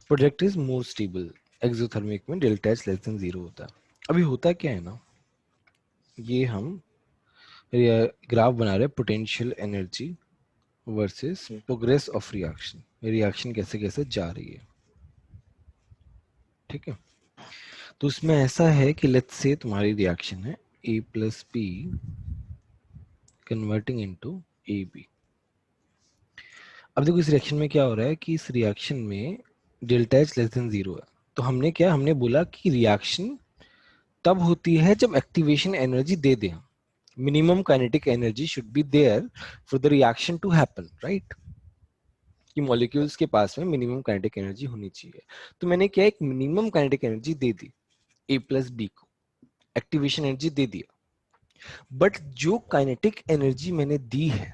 Product is more stable, exothermic में delta H less than 0 होता है। अभी होता क्या है ना, ये हम ग्राफ बना रहे हैं potential energy versus progress of reaction, reaction कैसे कैसे जा रही है, ठीक है। तो उसमें ऐसा है कि लेट्स से तुम्हारी रिएक्शन है A plus B converting into A B. अब देखो इस रिएक्शन में क्या हो रहा है कि इस रिएक्शन में डेल्टा एच लेस देन 0 है। तो हमने बोला कि रिएक्शन तब होती है जब एक्टिवेशन एनर्जी दे दे, minimum kinetic energy should be there for the reaction to happen, right. कि मॉलिक्यूल्स के पास में मिनिमम काइनेटिक एनर्जी होनी चाहिए। तो मैंने क्या एक मिनिमम काइनेटिक एनर्जी दे दी ए प्लस बी को, एक्टिवेशन एनर्जी दे दिया। बट जो काइनेटिक एनर्जी मैंने दी है,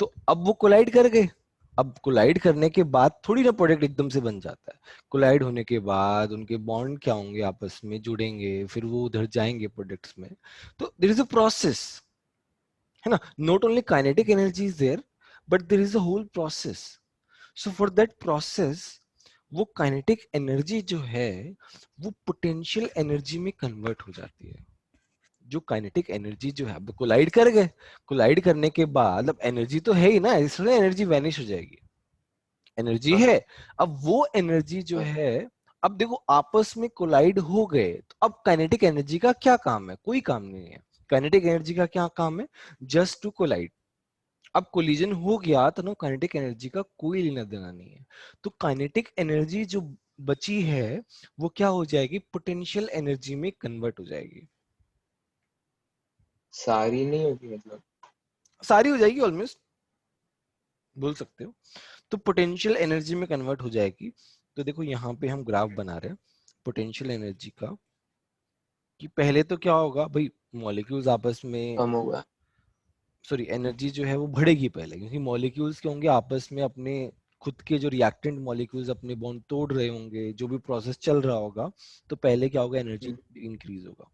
तो अब वो कोलाइड कर गए। अब कोलाइड करने के बाद थोड़ी ना प्रोडक्ट एकदम से बन जाता है। कोलाइड होने के बाद उनके बॉन्ड क्या होंगे, आपस में जुड़ेंगे, फिर वो उधर जाएंगे प्रोडक्ट्स में। तो देयर इज अ प्रोसेस, है ना। Not only kinetic energy is there, but there is a whole process. So for that process वो काइनेटिक एनर्जी जो है वो पोटेंशियल एनर्जी में कन्वर्ट हो जाती है। जो काइनेटिक एनर्जी जो है, अब कोलाइड कर गए, कोलाइड करने के बाद अब एनर्जी तो है ही ना, इसलिए एनर्जी वैनिश हो जाएगी, एनर्जी हाँ है। अब वो एनर्जी जो हाँ है, अब देखो आपस में कोलाइड हो गए, तो अब काइनेटिक एनर्जी का क्या काम है, कोई काम नहीं है। काइनेटिक एनर्जी का क्या काम है, जस्ट टू कोलाइड। अब कोलिजन हो गया तो ना काइनेटिक एनर्जी का कोई लेना देना नहीं है। तो काइनेटिक एनर्जी जो बची है वो क्या हो जाएगी, पोटेंशियल एनर्जी में कन्वर्ट हो जाएगी। सारी नहीं होगी मतलब। सारी हो जाएगी ऑलमोस्ट, बोल सकते हो। तो पोटेंशियल एनर्जी में कन्वर्ट हो जाएगी। तो देखो यहाँ पे हम ग्राफ बना रहे हैं पोटेंशियल एनर्जी का, कि पहले तो क्या होगा भाई, मॉलिक्यूल्स आपस में, कम होगा। सॉरी एनर्जी जो है वो बढ़ेगी पहले, क्योंकि मॉलिक्यूल्स के होंगे आपस में अपने खुद के जो रिएक्टेंट मॉलिक्यूल्स अपने बॉन्ड तोड़ रहे होंगे, जो भी प्रोसेस चल रहा होगा, तो पहले क्या होगा, एनर्जी इंक्रीज होगा।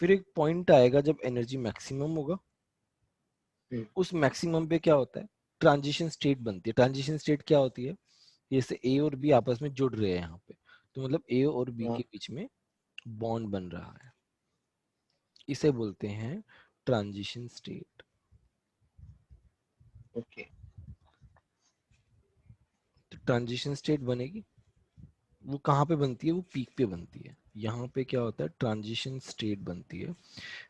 फिर एक पॉइंट आएगा जब एनर्जी मैक्सिमम होगा। हम्म, उस मैक्सिमम पे क्या होता है, ट्रांजिशन स्टेट बनती है। ट्रांजिशन स्टेट क्या होती है, जैसे ए और बी आपस में जुड़ रहे हैं यहाँ पे, तो मतलब ए और बी हाँ के बीच में बॉन्ड बन रहा है, इसे बोलते हैं ट्रांजिशन स्टेट। ओके। तो ट्रांजिशन स्टेट बनेगी, वो कहाँ पे बनती है, वो पीक पे बनती है। यहाँ पे क्या होता है, ट्रांजिशन स्टेट बनती है।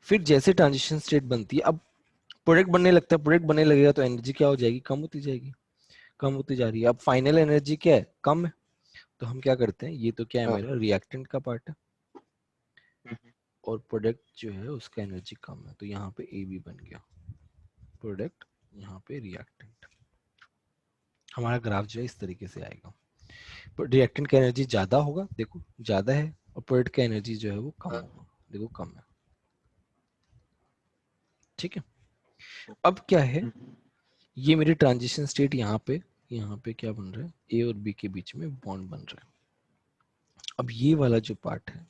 फिर जैसे ट्रांजिशन स्टेट बनती है, अब प्रोडक्ट बनने लगता है, प्रोडक्ट बनने लगेगा तो एनर्जी क्या हो जाएगी, कम होती जाएगी, कम होती जा रही है। अब फाइनल एनर्जी क्या है, कम है। तो हम क्या करते हैं, ये तो क्या है, हाँ। मेरा रिएक्टेंट का पार्ट है, हम्म, और प्रोडक्ट जो है उसका एनर्जी कम है, तो यहाँ पे ए बी बन गया प्रोडक्ट, यहाँ पे रिएक्टेंट। हमारा ग्राफ जो है इस तरीके से आएगा। रिएक्टेंट का एनर्जी ज्यादा होगा, देखो ज्यादा है, और प्रोडक्ट का एनर्जी जो है वो कम हाँ। होगा, देखो कम है, ठीक है। अब क्या है, हम्म, ये मेरी ट्रांजिशन स्टेट, यहाँ पे क्या बन रहा है, ए और बी के बीच में बॉन्ड बन रहा है। अब ये वाला जो पार्ट है,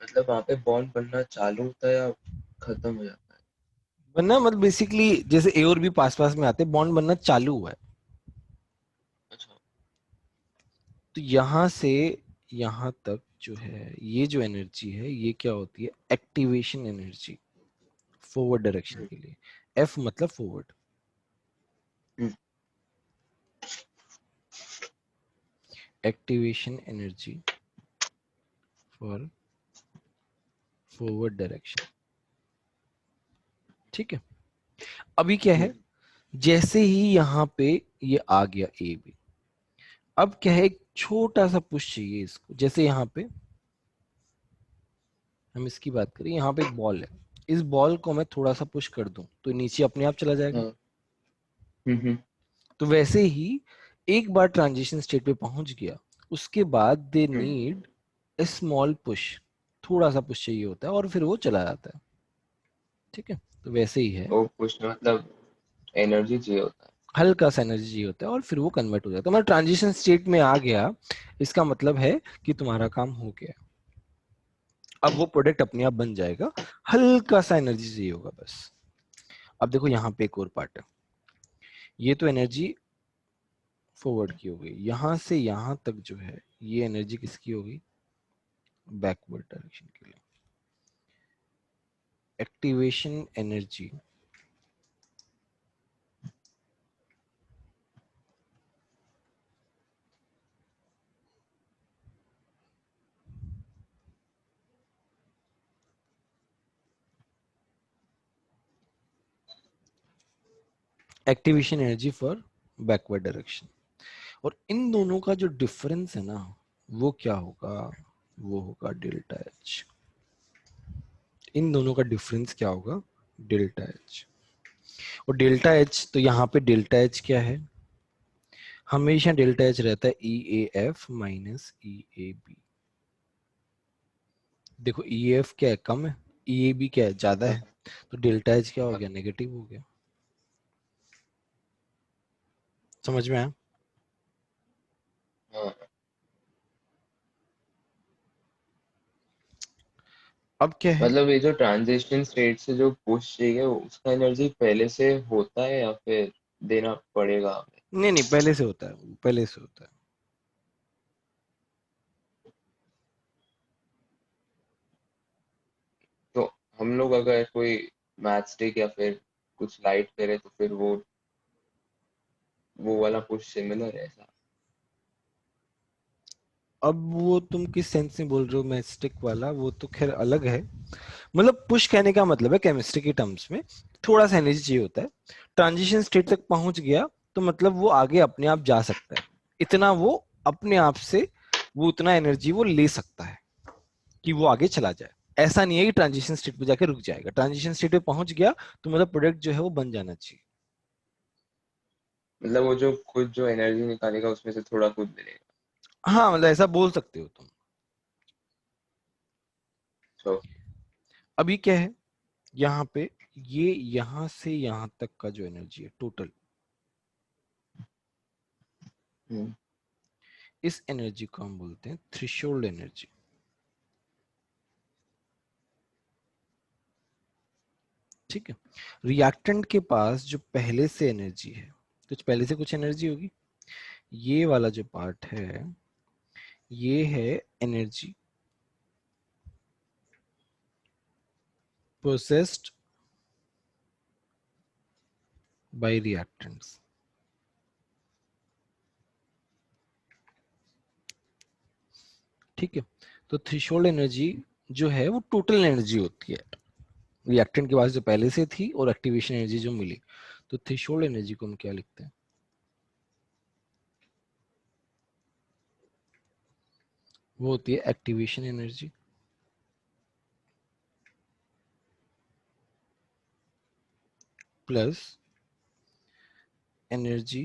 मतलब वहां पे बॉन्ड बनना चालू होता है या खत्म हो जाता है? बनना मतलब बेसिकली जैसे ए और बी पास पास में आते, बॉन्ड बनना चालू हुआ है। अच्छा। तो यहाँ से यहाँ तक जो है, ये जो एनर्जी है ये क्या होती है, एक्टिवेशन एनर्जी, फॉरवर्ड डायरेक्शन हम्म, के लिए। एफ मतलब forward, hmm, activation energy for forward direction, ठीक है। अभी क्या है, हम्म, जैसे ही यहाँ पे ये आ गया ए बी, अब क्या है, एक छोटा सा पुश चाहिए इसको। जैसे यहाँ पे हम इसकी बात करें, यहाँ पे एक बॉल है, इस बॉल को मैं थोड़ा सा पुश कर दूं तो नीचे अपने आप चला जाएगा। हाँ। तो वैसे ही एक बार ट्रांजिशन स्टेट पे पहुंच गया, उसके बाद दे हम्म। नीड ए स्मॉल पुश, थोड़ा सा पुश चाहिए होता है और फिर वो चला जाता है, ठीक है। तो वैसे ही है, वो कुछ मतलब एनर्जी चाहिए होता हल्का सा एनर्जी चाहिए होता है और फिर वो कन्वर्ट हो जाता है। तुम्हारा ट्रांजिशन स्टेट में आ गया, इसका मतलब है कि तुम्हारा काम हो गया। अब वो प्रोडक्ट अपने आप बन जाएगा, हल्का सा एनर्जी चाहिए होगा बस। अब देखो यहाँ पे एक और पार्ट है, ये तो एनर्जी फॉरवर्ड की हो गई, यहां से यहां तक जो है ये एनर्जी किसकी होगी, बैकवर्ड डायरेक्शन के लिए। Activation energy activation energy for backward direction. और इन दोनों का जो डिफरेंस है ना वो क्या होगा, वो होगा डेल्टा एच। इन दोनों का डिफरेंस क्या होगा, डेल्टा एच। और डेल्टा एच, तो यहाँ पे डेल्टा एच क्या है, हमेशा डेल्टा एच रहता है E A F minus E A B. देखो ई एफ क्या है, कम है, ई ए बी क्या है, ज्यादा हाँ है, तो डेल्टा एच क्या हो हाँ गया, नेगेटिव हो गया। समझ में आया। हाँ। अब क्या है, मतलब ये जो ट्रांजिशन स्टेट से जो पुश चाहिए उसका एनर्जी पहले से होता है या फिर देना पड़ेगा हमें? नहीं नहीं, पहले से होता है, पहले से होता है। तो हम लोग अगर कोई मैच स्टिक या फिर कुछ लाइट करे तो फिर वो वाला पुश सिमिलर है ऐसा? अब वो तुम किस सेंस में बोल रहे हो, मैस्टिक वाला वो तो खैर अलग है। मतलब पुश कहने का मतलब है केमिस्ट्री के टर्म्स में थोड़ा सा एनर्जी चाहिए होता है, ट्रांजिशन स्टेट तक पहुंच गया तो मतलब वो आगे अपने आप जा सकता है, इतना वो अपने आप से वो उतना एनर्जी वो ले सकता है कि वो आगे चला जाए। ऐसा नहीं है कि ट्रांजिशन स्टेट पे जाके रुक जाएगा, ट्रांजिशन स्टेट पे पहुंच गया तो मतलब प्रोडक्ट जो है वो बन जाना चाहिए। मतलब वो जो खुद जो एनर्जी निकालेगा उसमें से थोड़ा खुद मिलेगा। हाँ मतलब ऐसा बोल सकते हो तुम। तो अभी क्या है, यहाँ पे ये यहाँ से यहाँ तक का जो एनर्जी है टोटल, हम्म इस एनर्जी को हम बोलते हैं थ्रेशोल्ड एनर्जी। ठीक है, रिएक्टेंट के पास जो पहले से एनर्जी है, कुछ पहले से कुछ एनर्जी होगी, ये वाला जो पार्ट है ये है एनर्जी प्रोसेस्ड बाय रिएक्टेंट्स। ठीक है, तो थ्रेशोल्ड एनर्जी जो है वो टोटल एनर्जी होती है रिएक्टेंट के पास जो पहले से थी और एक्टिवेशन एनर्जी जो मिली। तो थ्रेशोल्ड एनर्जी को हम क्या लिखते हैं, वो होती है activation energy plus energy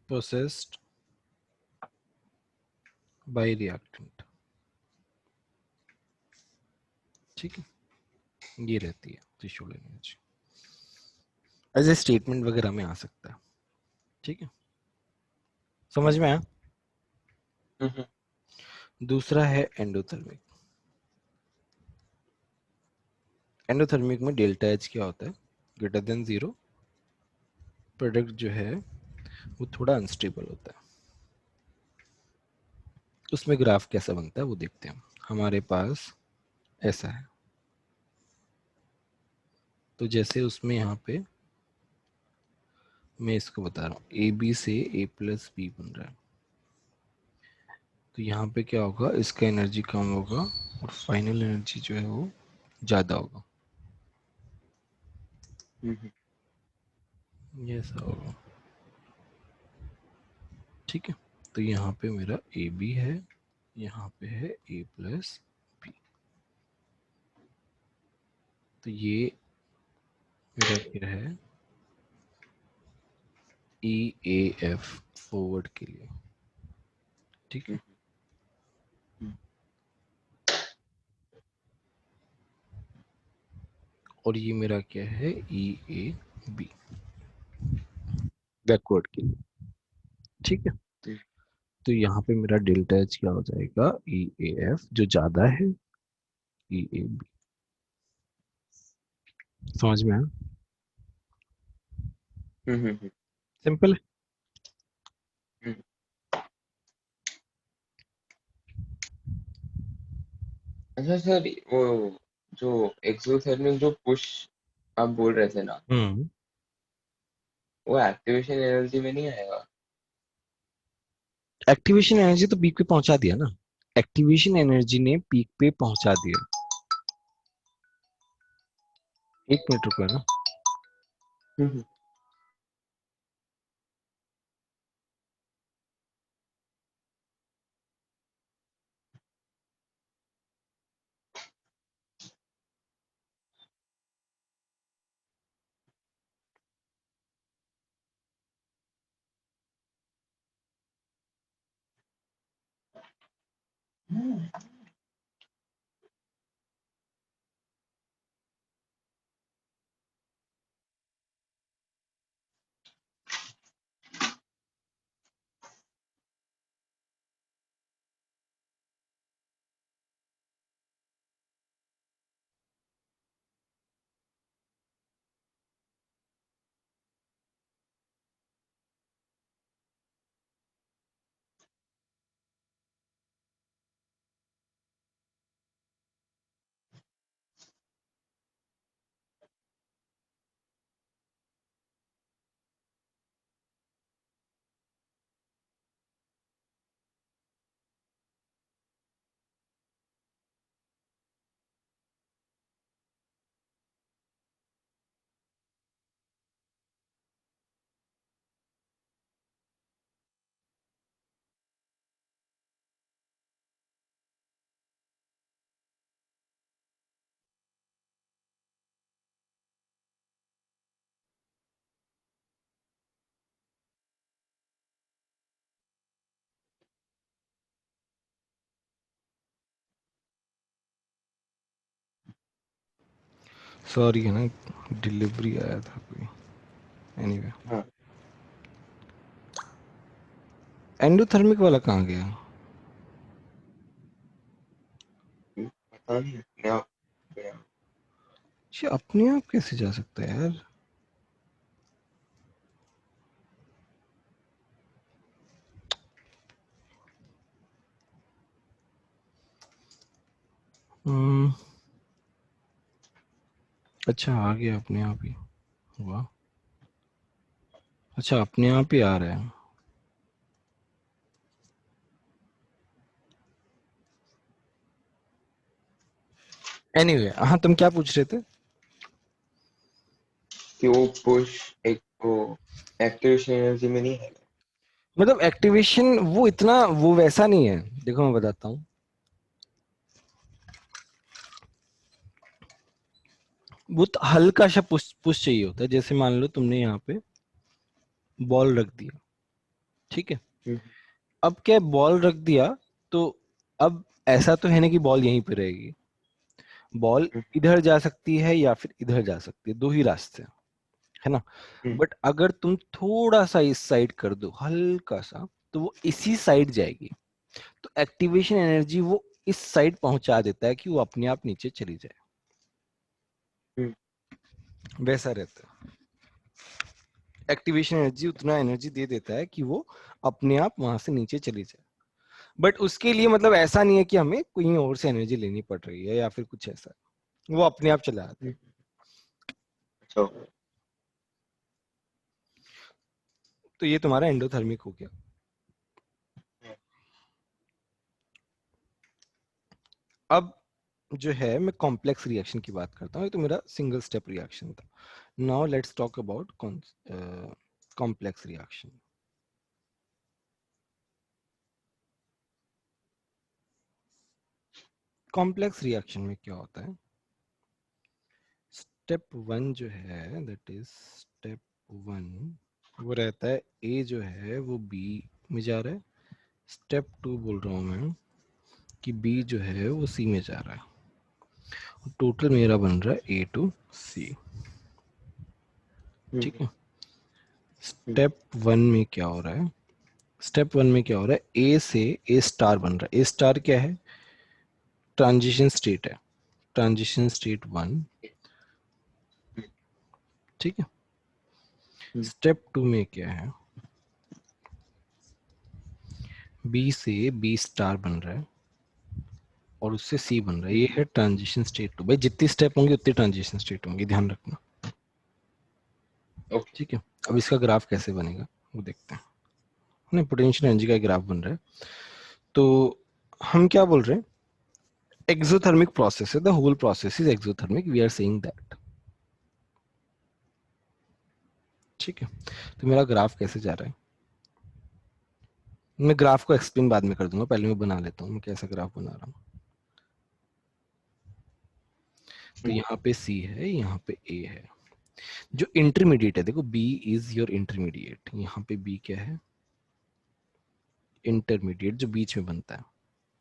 processed by reactant. ठीक है, ये रहती है threshold energy, as a statement वगैरह में आ सकता है। ठीक है, समझ में आया। हम्म दूसरा है एंडोथर्मिक। एंडोथर्मिक में डेल्टा एच क्या होता है, ग्रेटर देन जीरो, प्रोडक्ट जो है वो थोड़ा अनस्टेबल होता है। उसमें ग्राफ कैसा बनता है वो देखते हैं। हमारे पास ऐसा है, तो जैसे उसमें यहाँ पे मैं इसको बता रहा हूँ ए बी से ए प्लस बी बन रहा है, तो यहाँ पे क्या होगा, इसका एनर्जी कम होगा और फाइनल एनर्जी जो है वो ज़्यादा होगा। हम्म ये ऐसा होगा। ठीक है, तो यहाँ पे मेरा ए बी है, यहाँ पे है ए प्लस बी, तो ये मेरा क्या है ई ए एफ फॉरवर्ड के लिए। ठीक है, हम्म हम्म और ये मेरा क्या है ई ए बी बैकवर्ड के लिए। ठीक है, हम्म तो यहाँ पे मेरा डेल्टा एच क्या हो जाएगा, ई ए एफ जो ज्यादा है ई ए बी। समझ में आया। हम्म हम्म, हम्म। सिंपल। हम्म, अच्छा सर, वो जो एक्सोथर्मिक जो पुश आप बोल रहे थे ना, हम्म। वो एक्टिवेशन एनर्जी में नहीं आएगा? एक्टिवेशन एनर्जी तो पीक पे पहुंचा दिया ना, एक्टिवेशन एनर्जी ने पीक पे पहुंचा दिया। एक मिनट रुको ना। हम्म, सॉरी है ना, डिलीवरी आया था कोई। एनीवे, हाँ, एंडोथर्मिक वाला कहाँ गया? पता नहीं अपने आप गया। ये अपने आप कैसे जा सकता है यार? हम्म, अच्छा आ गया अपने आप ही। वाह, अच्छा अपने आप ही आ रहा है। एनीवे, हाँ तुम क्या पूछ रहे थे? कि वो पुश एक वो एक्टिवेशन एनर्जी में नहीं है? मतलब एक्टिवेशन वो इतना वो वैसा नहीं है। देखो मैं बताता हूँ, वो तो हल्का सा पुश पुश चाहिए होता है। जैसे मान लो तुमने यहाँ पे बॉल रख दिया, ठीक है। हम्म, अब क्या बॉल रख दिया, तो अब ऐसा तो है ना कि बॉल यहीं पे रहेगी। बॉल हम्म, इधर जा सकती है या फिर इधर जा सकती है, दो ही रास्ते हैं, है ना। हम्म, बट अगर तुम थोड़ा सा इस साइड कर दो, हल्का सा, तो वो इसी साइड जाएगी। तो एक्टिवेशन एनर्जी वो इस साइड पहुंचा देता है कि वो अपने आप नीचे चली जाए। हम्म, वैसा रहता है। एक्टिवेशन एनर्जी उतना एनर्जी दे देता है कि वो अपने आप वहां से नीचे चली जाए। बट उसके लिए मतलब ऐसा नहीं है कि हमें कहीं और से एनर्जी लेनी पड़ रही है या फिर कुछ ऐसा। वो अपने आप चला आता है। हम्म, अच्छा। तो ये तुम्हारा एंडोथर्मिक हो गया। अब जो है मैं कॉम्प्लेक्स रिएक्शन की बात करता हूँ। ये तो मेरा सिंगल स्टेप रिएक्शन था। Now let's talk about complex reaction. Complex reaction में क्या होता है? स्टेप वन जो है, दैट इज स्टेप वन, वो रहता है ए जो है वो बी में जा रहा है। स्टेप टू बोल रहा हूँ मैं कि बी जो है वो सी में जा रहा है। टोटल मेरा बन रहा है ए टू सी, हम्म, ठीक है। हम्म, स्टेप वन में क्या हो रहा है? स्टेप वन में क्या हो रहा है? ए से ए स्टार बन रहा है। ए स्टार क्या है? ट्रांजिशन स्टेट है। ट्रांजिशन स्टेट वन, हम्म, ठीक है। स्टेप 2 में क्या है, बी से बी स्टार बन रहा है और उससे सी बन रहा है, ये है ट्रांजिशन स्टेट 2। भाई जितनी स्टेप होंगी उतनी ट्रांजिशन स्टेट होंगी, ध्यान रखना। ओके। ठीक है, अब इसका ग्राफ कैसे बनेगा वो देखते हैं। नहीं, पोटेंशियल एनर्जी का ग्राफ बन रहा है, तो हम क्या बोल रहे हैं, एक्सोथर्मिक प्रोसेस है, the whole process is exothermic, we are saying that. ठीक है, तो मेरा ग्राफ कैसे जा रहा है, मैं ग्राफ को एक्सप्लेन बाद में कर दूंगा, पहले मैं बना लेता हूँ मैं कैसा ग्राफ बना रहा हूँ। तो यहाँ पे सी है, यहाँ पे ए है, जो इंटरमीडिएट है, देखो बी इज योर इंटरमीडिएट, यहाँ पे बी क्या है, इंटरमीडिएट जो बीच में बनता है।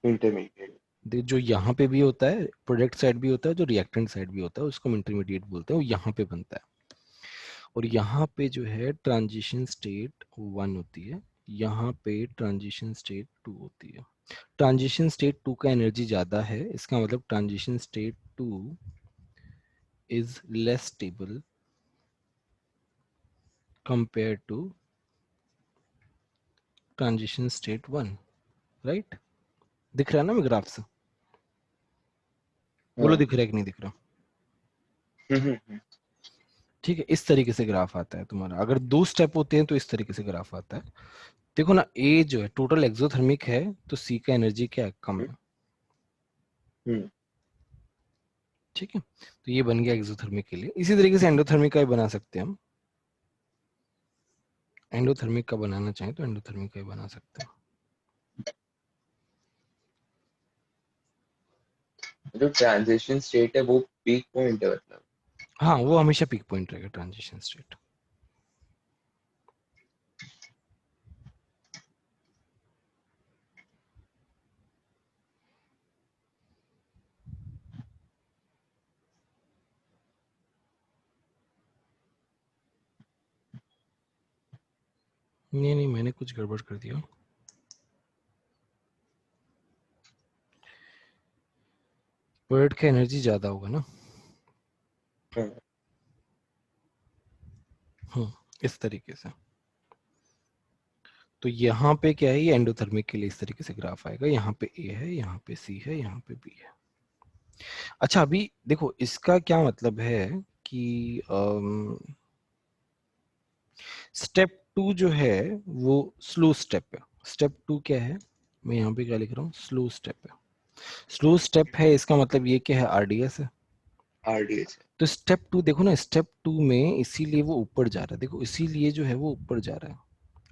इंटरमीडिएट। जो यहाँ पे भी होता है, प्रोडक्ट साइड भी होता है, जो रिएक्टेंट साइड भी होता है, उसको हम इंटरमीडिएट बोलते हैं, वो यहाँ पे बनता है। और यहाँ पे जो है ट्रांजिशन स्टेट 1 होती है, यहाँ पे ट्रांजिशन स्टेट 2 होती है। ट्रांजिशन स्टेट 2 का एनर्जी ज़्यादा है, इसका मतलब transition state 2 is less stable compare to transition state 1, right? दिख रहा है ना मैं ग्राफ से? बोलो हाँ। दिख रहा है कि नहीं दिख रहा? हम्म। ठीक है, इस तरीके से ग्राफ आता है तुम्हारा। अगर 2 स्टेप होते हैं तो इस तरीके से ग्राफ आता है। देखो ना, ए जो है टोटल एक्सोथर्मिक है, तो सी का एनर्जी क्या है, कम है। हम्म। ठीक है, तो ये बन गया एक्सोथर्मिक के लिए। इसी तरीके से एंडोथर्मिक का भी बना सकते हैं हम, एंडोथर्मिक का बनाना चाहें तो एंडोथर्मिक का भी बना सकते हैं। जो ट्रांजिशन स्टेट है वो पीक पॉइंट है मतलब। हाँ, वो हमेशा पीक पॉइंट रहेगा ट्रांजिशन स्टेट। नहीं नहीं, मैंने कुछ गड़बड़ कर दिया। वर्ड का एनर्जी ज्यादा होगा ना। हाँ। इस तरीके से। तो यहाँ पे क्या है, ये एंडोथर्मिक के लिए इस तरीके से ग्राफ आएगा, यहाँ पे ए है, यहाँ पे सी है, यहाँ पे बी है। अच्छा, अभी देखो इसका क्या मतलब है कि स्टेप 2 जो है वो स्लो स्टेप है। स्टेप 2 क्या है, मैं यहाँ पे क्या लिख रहा हूँ, स्लो स्टेप है। स्लो स्टेप है, इसका मतलब ये क्या है, आरडीएस है। आरडीएस। तो स्टेप 2 देखो ना, स्टेप 2 में इसीलिए वो ऊपर जा रहा है, देखो इसीलिए जो है वो ऊपर जा रहा है।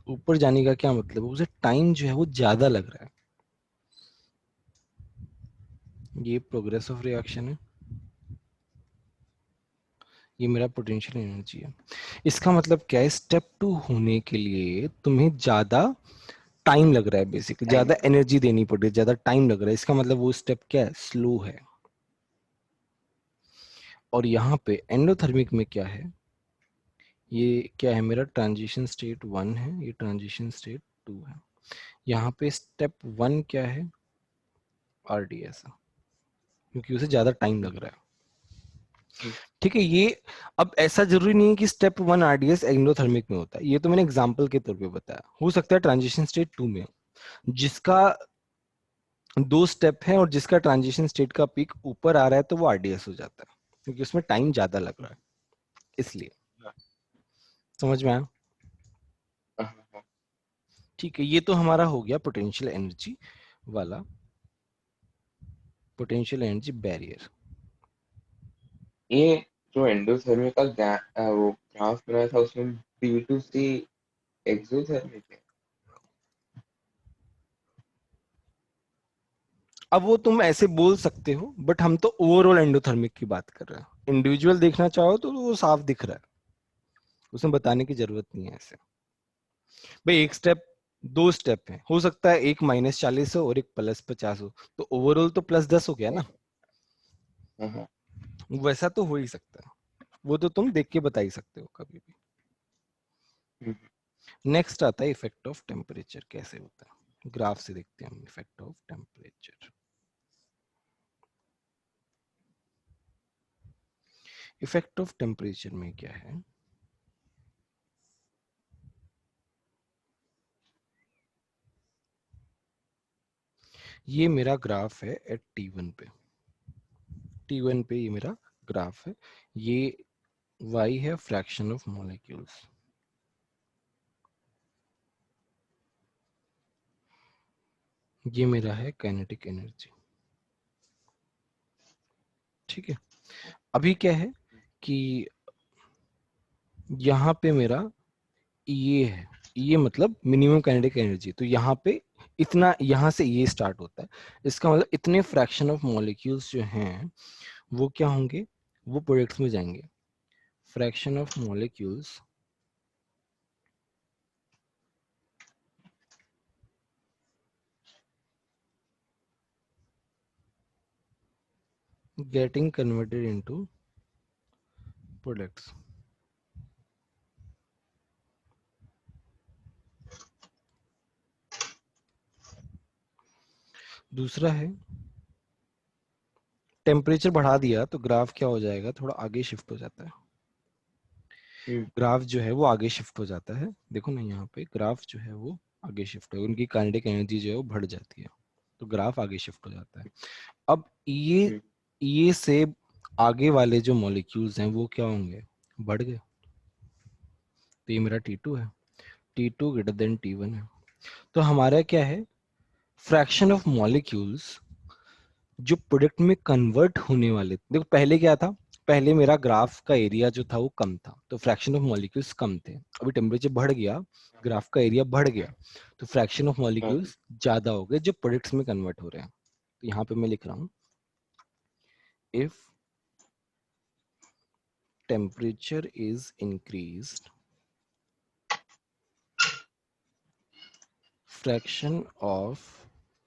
ऊपर जाने का क्या मतलब है, उसे टाइम जो है वो ज्यादा लग रहा है। ये प्रोग्रेस ऑफ रिएक्शन है, ये मेरा पोटेंशियल एनर्जी है। इसका मतलब क्या है, स्टेप 2 होने के लिए तुम्हें ज्यादा टाइम लग रहा है, बेसिकली टाइम। ज्यादा एनर्जी देनी पड़ रही है, ज्यादा टाइम लग रहा है। इसका मतलब वो स्टेप क्या है, स्लो है। और यहाँ पे एंडोथर्मिक में क्या है, ये क्या है, मेरा ट्रांजिशन स्टेट 1 है, ये ट्रांजिशन स्टेट 2 है। यहाँ पे स्टेप 1 क्या है, आरडीएस है, क्योंकि उसे ज्यादा टाइम लग रहा है। ठीक है, ये अब ऐसा जरूरी नहीं है कि स्टेप 1 आरडीएस एंडोथर्मिक में होता है, ये तो मैंने एग्जांपल के तौर पे बताया। हो सकता है ट्रांजिशन स्टेट 2 में हो, जिसका 2 स्टेप है और जिसका ट्रांजिशन स्टेट का पीक ऊपर आ रहा है, तो वो आरडीएस हो जाता है, क्योंकि उसमें टाइम ज्यादा लग रहा है, इसलिए। समझ में आया? हाँ। ठीक है, ये तो हमारा हो गया पोटेंशियल एनर्जी वाला, पोटेंशियल एनर्जी बैरियर। ये जो एंडोथर्मिक का वो ग्राफ बनाया था उसमें बी2सी एक्सोथर्मिक है। अब वो तुम ऐसे बोल सकते हो, बट हम तो ओवरऑल एंडोथर्मिक की बात कर रहे हैं। इंडिविजुअल देखना चाहो तो वो साफ दिख रहा है, उसमें बताने की जरूरत नहीं है ऐसे। भाई एक स्टेप, 2 स्टेप है, हो सकता है एक -40 हो और एक +50 हो, तो ओवरऑल तो +10 हो गया ना। हाँ हाँ। वैसा तो हो ही सकता है, वो तो तुम देख के बता ही सकते हो कभी भी। हम्म। नेक्स्ट आता है इफेक्ट ऑफ टेम्परेचर, कैसे होता है, ग्राफ से देखते हैं हम effect of temperature. Effect of temperature में क्या है, ये मेरा ग्राफ है एट T1 पे। T1 पे ये मेरा ग्राफ है। ये y है फ्रैक्शन ऑफ मॉलिक्यूल्स। ये मेरा है काइनेटिक एनर्जी। ठीक है, अभी क्या है कि यहाँ पे मेरा ये है, ये मतलब मिनिमम काइनेटिक एनर्जी। तो यहाँ पे इतना, यहाँ से ये स्टार्ट होता है। इसका मतलब इतने फ्रैक्शन ऑफ मॉलिक्यूल्स जो हैं वो क्या होंगे, वो प्रोडक्ट्स में जाएंगे। Fraction of molecules getting converted into products। दूसरा है टेम्परेचर बढ़ा दिया तो ग्राफ क्या हो जाएगा, थोड़ा आगे शिफ्ट हो जाता है। ग्राफ जो है वो आगे शिफ्ट हो जाता है। देखो ना यहाँ पे ग्राफ जो है वो आगे शिफ्ट हो, उनकी काइनेटिक एनर्जी जो है वो बढ़ जाती है, तो ग्राफ आगे शिफ्ट हो जाता है। अब ये से आगे वाले जो मॉलिक्यूल्स हैं वो क्या होंगे, बढ़ गए। तो ये मेरा T2 है, T2 ग्रेटर देन T1 है। तो हमारा क्या है, फ्रैक्शन ऑफ मॉलिक्यूल्स जो प्रोडक्ट में कन्वर्ट होने वाले। देखो पहले क्या था, पहले मेरा ग्राफ का एरिया जो था वो कम था, तो फ्रैक्शन ऑफ मॉलिक्यूल्स कम थे। अभी टेम्परेचर बढ़ गया, ग्राफ का एरिया बढ़ गया, तो फ्रैक्शन ऑफ मॉलिक्यूल्स ज्यादा हो गए जो प्रोडक्ट्स में कन्वर्ट हो रहे हैं। तो यहाँ पे मैं लिख रहा हूँ, if temperature is increased, fraction of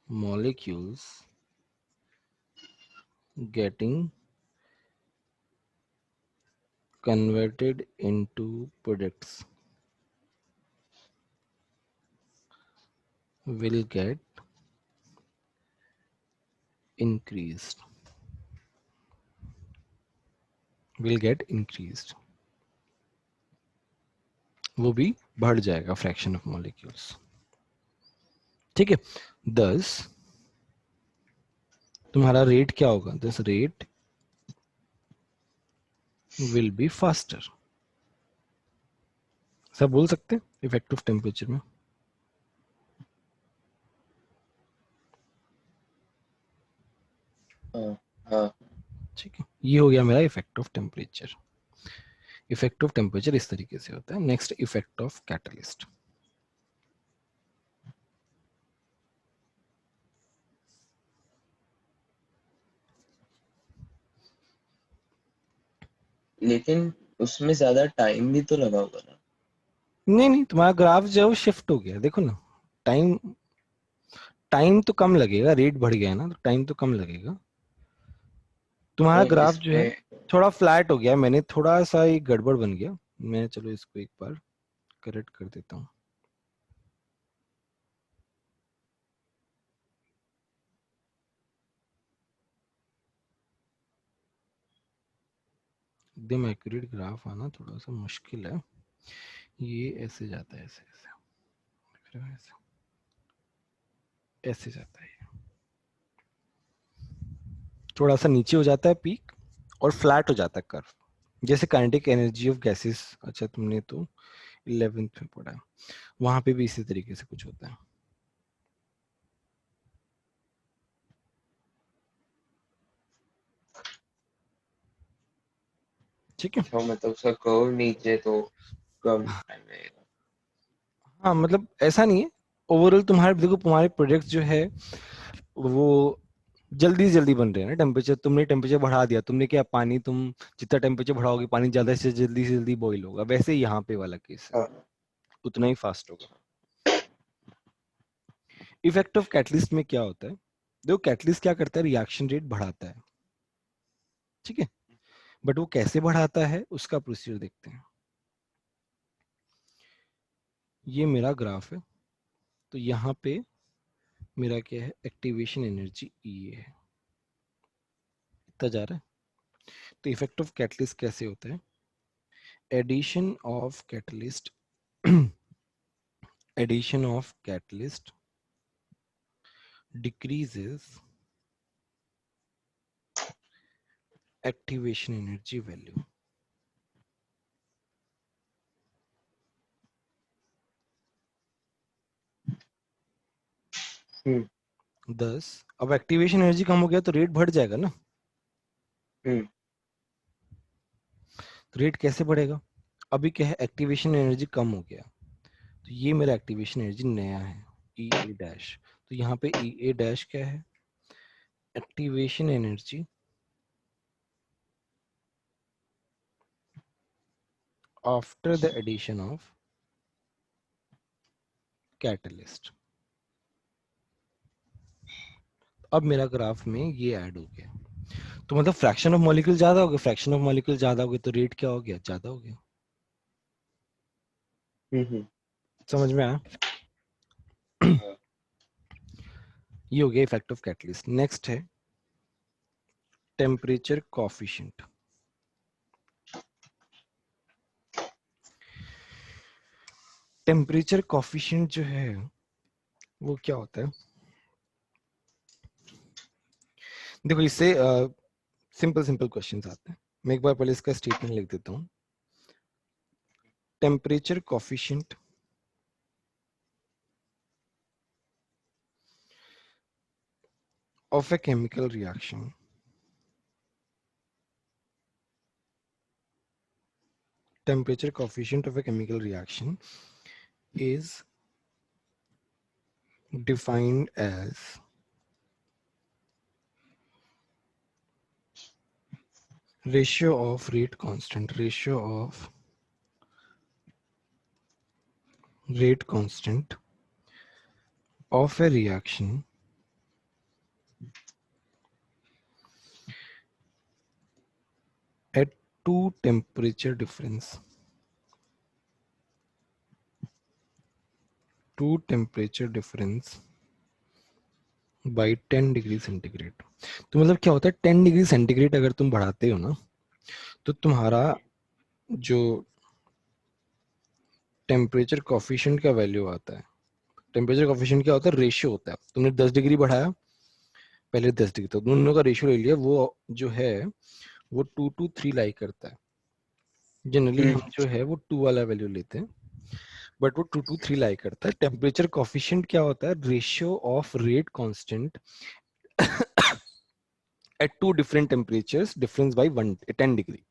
molecules getting converted into products will get increased, will get increased। वो भी बढ़ जाएगा फ्रैक्शन ऑफ मॉलिक्यूल्स। ठीक है, दस तुम्हारा रेट क्या होगा, this rate will be faster. सब बोल सकते हैं इफेक्ट ऑफ टेम्परेचर में। ठीक है, ये हो गया मेरा effect of temperature. Effect of temperature इस तरीके से होता है। Next effect of catalyst. लेकिन उसमें ज्यादा टाइम भी तो लगा होगा ना। नहीं नहीं, तुम्हारा ग्राफ जो है वो शिफ्ट हो गया, देखो ना। टाइम टाइम तो कम लगेगा, रेट बढ़ गया है ना, तो टाइम तो कम लगेगा। तुम्हारा नहीं ग्राफ जो है इसमें थोड़ा फ्लैट हो गया, मैंने थोड़ा सा एक गड़बड़ बन गया। मैं चलो इसको एक बार करेक्ट कर देता हूँ। एकदम एक्यूरेट ग्राफ आना थोड़ा सा मुश्किल है। ये ऐसे जाता है, ऐसे ऐसे ऐसे ऐसे जाता है, थोड़ा सा नीचे हो जाता है पीक और फ्लैट हो जाता है कर्व, जैसे काइनेटिक एनर्जी ऑफ गैसेस। अच्छा तुमने तो 11th में पढ़ा है, वहां पे भी इसी तरीके से कुछ होता है। ठीक है, अच्छा मतलब उसका कर्व नीचे तो कम टाइम लगेगा। हाँ मतलब ऐसा नहीं है। ओवरऑल तुम्हारे देखो, तुम्हारे प्रोजेक्ट जो है वो जल्दी जल्दी बन रहे हैं ना। टेम्परेचर तुमने टेम्परेचर बढ़ा दिया, तुमने क्या, पानी तुम जितना टेम्परेचर बढ़ाओगे पानी ज्यादा से जल्दी बॉईल होगा, वैसे ही यहाँ पे वाला केस है, हाँ। उतना ही फास्ट होगा। इफेक्ट ऑफ कैटलिस्ट में क्या होता है, देखो कैटलिस्ट क्या करता है, रिएक्शन रेट बढ़ाता है। ठीक है, बट वो कैसे बढ़ाता है उसका प्रोसीजर देखते हैं। ये मेरा ग्राफ है, तो यहाँ पे मेरा क्या है, एक्टिवेशन एनर्जी ई है, इतना जा रहा है। तो इफेक्ट ऑफ कैटलिस्ट कैसे होता है, addition of catalyst addition of catalyst decreases activation energy value. Thus अब एक्टिवेशन एनर्जी कम हो गया तो रेट बढ़ जाएगा ना. तो रेट कैसे बढ़ेगा? अभी क्या है, एक्टिवेशन एनर्जी कम हो गया, तो ये मेरा एक्टिवेशन एनर्जी नया है ई ए डैश. तो यहाँ पे ई ए डैश क्या है? Activation energy after the addition of catalyst. अब मेरा ग्राफ में ये ऐड हो गया, तो मतलब फ्रैक्शन ऑफ मॉलिक्यूल ज्यादा हो गया. फ्रैक्शन ऑफ मॉलिक्यूल ज्यादा हो गया तो रेट क्या हो गया? ज्यादा हो गया. समझ में आया? ये हो गया इफेक्ट ऑफ कैटलिस्ट. नेक्स्ट है टेम्परेचर कॉफिशिएंट. टेम्परेचर कॉफिशिएंट जो है वो क्या होता है? देखो इससे सिंपल सिंपल क्वेश्चंस आते हैं. मैं एक बार पहले इसका स्टेटमेंट लिख देता हूँ. Temperature coefficient of a chemical reaction temperature coefficient of a chemical reaction is defined as ratio of rate constant of a reaction at two temperature difference by 10 degree centigrade. तो मतलब क्या होता है, 10 डिग्री सेंटीग्रेड अगर तुम बढ़ाते हो ना तो तुम्हारा जो टेम्परेचर कॉफिशिएंट का वैल्यू आता है. टेम्परेचर कॉफिशिएंट क्या होता है? रेशियो होता है. तुमने 10 डिग्री बढ़ाया, पहले 10 डिग्री, तो दोनों का रेशियो ले लिया, वो जो है वो 2 to 3 लाई करता है. जनरली हम जो है वो 2 वाला वैल्यू लेते हैं, बट वो 2 to 3 लाई करता है. टेम्परेचर कॉफिशिएंट क्या होता है? Ratio of rate constant at two different temperatures difference by 10 degree.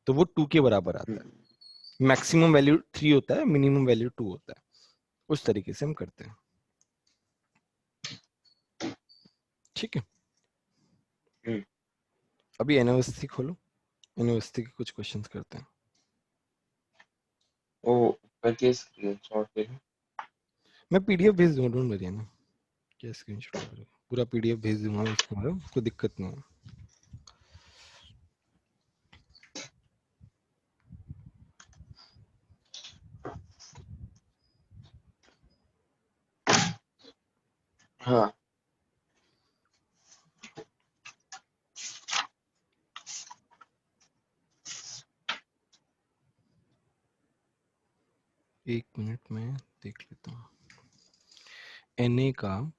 तो वो 2 के बराबर आता है. मैक्सिमम वैल्यू 3 होता है, मिनिमम वैल्यू 2 होता है. उस तरीके से हम करते हैं. ठीक है. अभी एनओएससी खोलो, एनओएससी के कुछ क्वेश्चंस करते हैं. मैं पीडीएफ भेज दूंगा, डोंट वरी ना. क्या स्क्रीनशॉट करोगे? पूरा पीडीएफ भेज दूंगा मैं उसके बाद, कोई दिक्कत नहीं है. हाँ. एक मिनट में देख लेता हूँ. Na का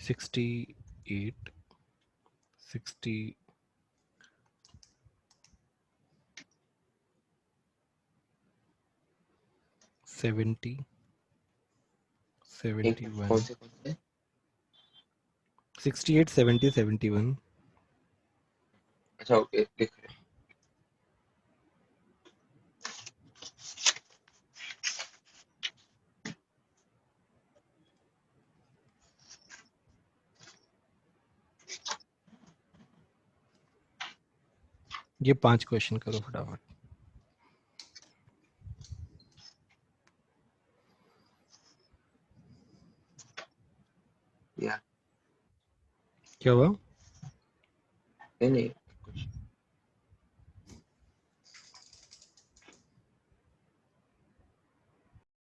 68 60 70 कौन 71 से 68 70 71. अच्छा, ओके, लिख रहे. ये 5 क्वेश्चन करो फटाफट. या क्या हुआ? नहीं